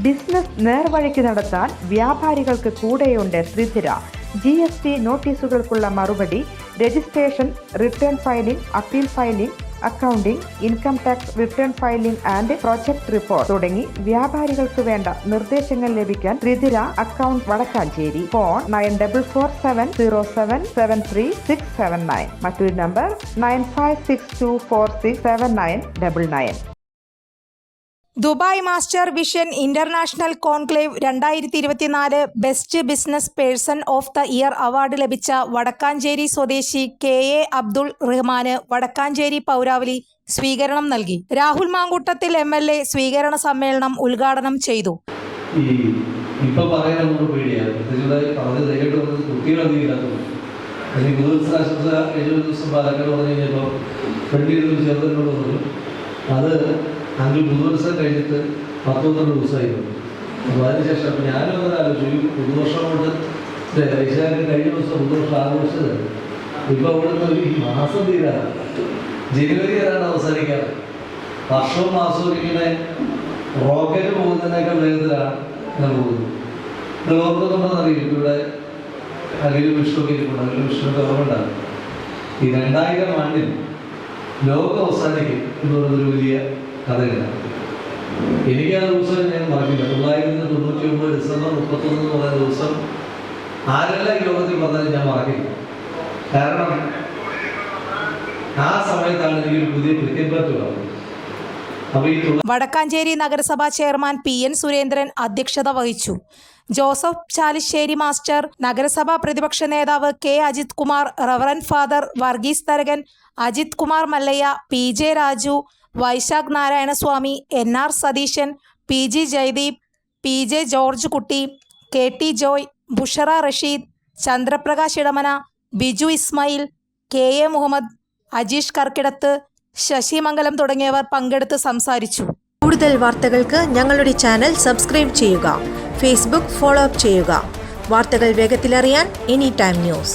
Business നേർവഴിക്ക് നടത്താൻ വ്യാപാരികൾക്ക് കൂടെയുണ്ട് ശ്രീധര. GST നോട്ടീസുകൾക്കുള്ള മറുപടി, registration, return filing, appeal filing, accounting, income tax return filing and project report തുടങ്ങി വ്യാപാരികൾക്ക് വേണ്ട നിർദ്ദേശങ്ങൾ ലഭിക്കാൻ ശ്രീധര അക്കൗണ്ട് വടക്കാഞ്ചേരി. ഫോൺ 9447077369. മറ്റൊരു number 9562467999. Dubai master vision international conclave 2024 best business person of the year award ലഭിച്ച വടക്കാഞ്ചേരി സ്വദേശി KA അബ്ദുൾ റഹ്മാന് വടക്കാഞ്ചേരി പൗരാവലി സ്വീകരണം നൽകി. രാഹുൽ മാങ്കൂട്ടത്തിൽ MLA സ്വീകരണ സമ്മേളനം ഉദ്ഘാടനം ചെയ്തു. അഞ്ച് പുതുവർഷം കഴിഞ്ഞിട്ട് 19 ദിവസമായിരുന്നു. അപ്പോൾ അതിനുശേഷം ഞാനും അങ്ങനെ ആലോചിച്ചു, പുതുവർഷം കൊണ്ട് വൈശാഖിന് കഴിഞ്ഞ ദിവസം പുതുവർഷം ആഘോഷിച്ചത്. ഇപ്പോൾ അവിടുന്ന് ഒരു മാസം തീരാണ്, ജനുവരി വരാണ് അവസാനിക്കാറ്. വർഷവും മാസവും ഇങ്ങനെ റോക്കറ്റ് പോകുന്നതിനേക്കാൾ വേഗത്തിലാണ് ഇങ്ങനെ പോകുന്നത്. ഇത് ഓർക്കുന്നുണ്ടെന്നറിയില്ല, ഇവിടെ അഖിലും വിഷ്ണുക്കെ ഇരിപ്പുണ്ട്. അഖിലും വിഷ്ണുവിൻ്റെ ഓർമ്മയുണ്ടാകും. ഈ 2000 ആണ്ടിൽ ലോകം അവസാനിക്കും എന്ന് പറയുന്നൊരു വലിയ കഥയാണ്. എനിക്ക് ആ ദിവസം ഞാൻ മറക്കില്ല. 1999 ഡിസംബർ 31 എന്ന് പറയുന്ന ദിവസം ആരെല്ലാം ഈ ലോകത്തിൽ പറഞ്ഞാലും ഞാൻ മറക്കില്ല. കാരണം ആ സമയത്താണ് എനിക്കൊരു പുതിയ പ്രത്യേകത. വടക്കാഞ്ചേരി നഗരസഭാ ചെയർമാൻ PN സുരേന്ദ്രൻ അധ്യക്ഷത വഹിച്ചു. ജോസഫ് ചാലിശ്ശേരി മാസ്റ്റർ, നഗരസഭാ പ്രതിപക്ഷ നേതാവ് K Ajith Kumar, Reverend Father Varghese Tharakan, Ajith Kumar Mallayya, PJ Raju, Vaishakh Narayanaswamy, NR Satheesan, PG Jayadeep, PJ George Kutty, KT Joy, Bushara Rasheed, Chandraprakash Edamana, Biju Ismail, KA Muhammad, Ajeesh Karkidath, Sasimangalam തുടങ്ങിയവർ പങ്കെടുത്ത് സംസാരിച്ചു. കൂടുതൽ വാർത്തകൾക്ക് ഞങ്ങളുടെ ചാനൽ സബ്സ്ക്രൈബ് ചെയ്യുക. ഫേസ്ബുക്ക് ഫോളോ അപ്പ് ചെയ്യുക. വാർത്തകൾ വേഗത്തിലറിയാൻ Anytime News.